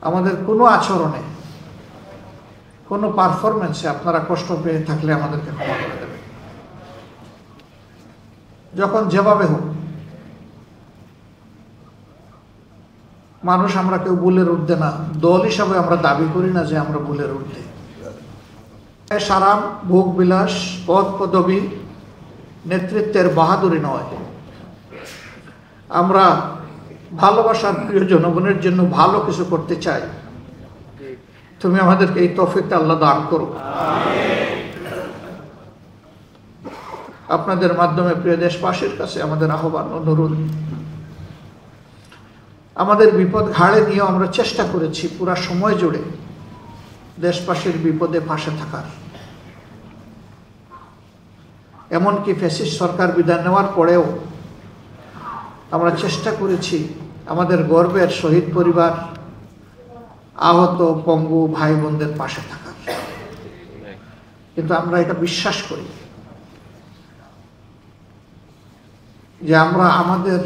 আমাদের কোনো আচরণে, কোনো পারফরমেন্সে আপনারা কষ্ট পেয়ে থাকলে আমাদেরকে ক্ষমা করে দেবেন। যখন যেভাবে হোক, মানুষ আমরা কেউ ভুলের ঊর্ধ্বে না, দল হিসাবে আমরা দাবি করি না যে আমরা ভুলের ঊর্ধ্বে। সারাম, ভোগ বিলাস, পদ পদবী, নেতৃত্বের বাহাদুরি নয়। আমরা ভালোবাসার প্রিয় জনগণের জন্য ভালো কিছু করতে চাই। তুমি আমাদেরকে এই তৌফিকটা আল্লাহ দান করো। আপনাদের মাধ্যমে প্রিয় দেশবাসীর কাছে আমাদের আহ্বান, অনুরোধ, আমাদের বিপদ ঘাড়ে নিয়ে আমরা চেষ্টা করেছি পুরা সময় জুড়ে দেশবাসীর বিপদে পাশে থাকার। এমনকি ফ্যাসিস্ট সরকার বিদায় নেওয়ার পরেও আমরা চেষ্টা করেছি আমাদের গর্বের শহীদ পরিবার, আহত পঙ্গু ভাই বোনদের পাশে থাকার। কিন্তু আমরা এটা বিশ্বাস করি যে আমরা আমাদের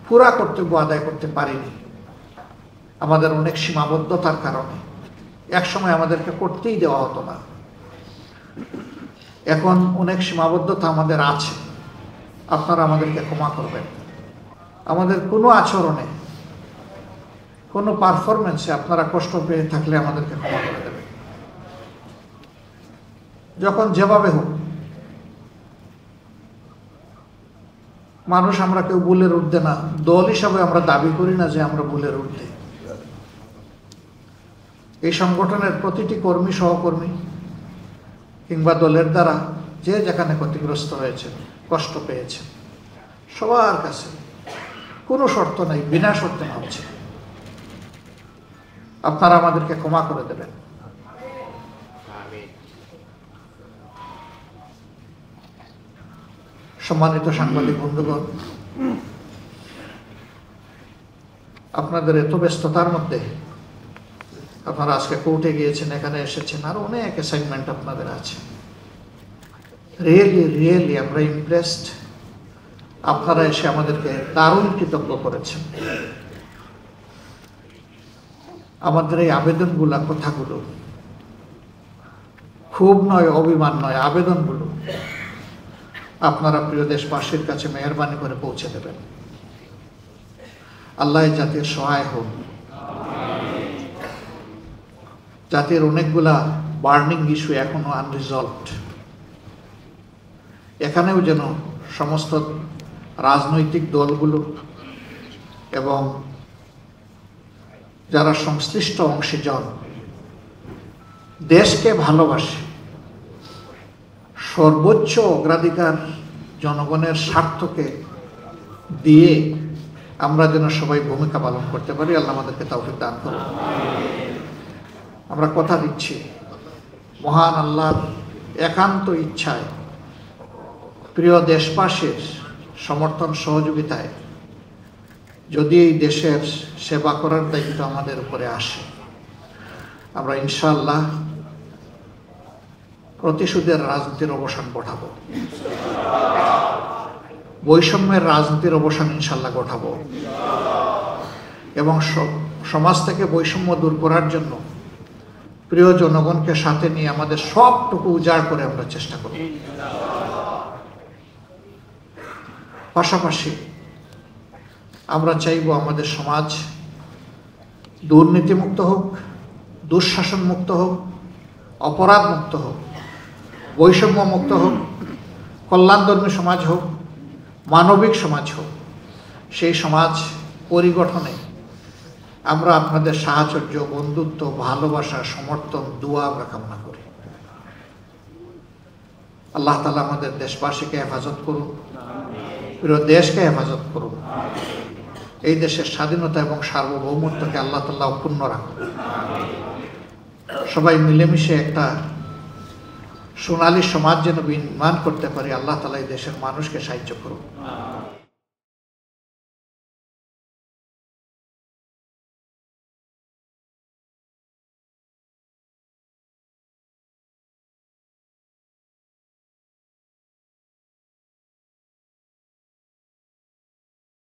পুরা কর্তব্য আদায় করতে পারিনি, আমাদের অনেক সীমাবদ্ধতার কারণে। একসময় আমাদেরকে করতেই দেওয়া হতো না, এখন অনেক সীমাবদ্ধতা আমাদের আছে। আপনারা আমাদেরকে ক্ষমা করবেন। আমাদের কোনো আচরণে, কোনো পারফরমেন্সে আপনারা কষ্ট পেয়ে থাকলে আমাদেরকে ক্ষমা করে দেবেন। যখন যেভাবে হোক, মানুষ আমরা কেউ ভুলের ঊর্ধ্বে না, দল হিসাবে আমরা দাবি করি না যে আমরা ভুলের ঊর্ধ্বে। এই সংগঠনের প্রতিটি কর্মী, সহকর্মী কিংবা দলের দ্বারা যে যেখানে ক্ষতিগ্রস্ত হয়েছে, কষ্ট পেয়েছে, সবার কাছে কোনো শর্ত নেই, বিনা শর্তে হচ্ছে আপনারা আমাদেরকে ক্ষমা করে দেবেন। সম্মানিত সাংবাদিক বন্ধুগণ, আপনাদের এত ব্যস্ততার মধ্যে আপনারা আজকে কোর্টে গিয়েছেন, এখানে এসেছেন, আরো অনেক অ্যাসাইনমেন্ট আপনাদের আছে। রিয়েলি আমরা ইমপ্রেসড। আপনারা এসে আমাদেরকে দারুণ কৃতজ্ঞ করেছেন। আমাদের এই আবেদনগুলা, কথাগুলো খুব নয়, অভিমান নয়, আবেদনগুলো আপনারা প্রিয় দেশবাসীর কাছে মেহরবানি করে পৌঁছে দেবেন। আল্লাহ জাতির সহায় হোক। জাতির অনেকগুলা বার্নিং ইস্যু এখনো আনরিজলভড। এখানেও যেন সমস্ত রাজনৈতিক দলগুলো এবং যারা সংশ্লিষ্ট অংশীজন দেশকে ভালোবাসে, সর্বোচ্চ অগ্রাধিকার জনগণের স্বার্থকে দিয়ে আমরা যেন সবাই ভূমিকা পালন করতে পারি। আল্লাহ আমাদেরকে তৌফিক দান করুন। আমরা কথা দিচ্ছি, মহান আল্লাহর একান্ত ইচ্ছায়, প্রিয় দেশবাসীর সমর্থন সহযোগিতায় যদি এই দেশের সেবা করার দায়িত্ব আমাদের উপরে আসে, আমরা ইনশাআল্লাহ প্রতিশোধের রাজনীতির অবসান ঘটাবো, বৈষম্যের রাজনীতির অবসান ইনশাআল্লাহ ঘটাবো এবং সমাজ থেকে বৈষম্য দূর করার জন্য প্রিয় জনগণকে সাথে নিয়ে আমাদের সবটুকু উজাড় করে আমরা চেষ্টা করব। পাশাপাশি আমরা চাইব আমাদের সমাজ দুর্নীতিমুক্ত হোক, দুঃশাসন মুক্ত হোক, অপরাধ মুক্ত হোক, বৈষম্য মুক্ত হোক, কল্যাণধর্মী সমাজ হোক, মানবিক সমাজ হোক। সেই সমাজ পরিগঠনে আমরা আপনাদের সাহচর্য, বন্ধুত্ব, ভালোবাসা, সমর্থন, দোয়া আমরা কামনা করি। আল্লাহ তাআলা আমাদের দেশবাসীকে হেফাজত করুন, পুরো দেশকে হেফাজত করুন। এই দেশের স্বাধীনতা এবং সার্বভৌমত্বকে আল্লাহ তাআলা অক্ষুণ্ণ রাখুন। সবাই মিলেমিশে একটা সোনালী সমাজ যেন নির্মাণ করতে পারি। আল্লাহ তাআলা এই দেশের মানুষকে সাহায্য করুন।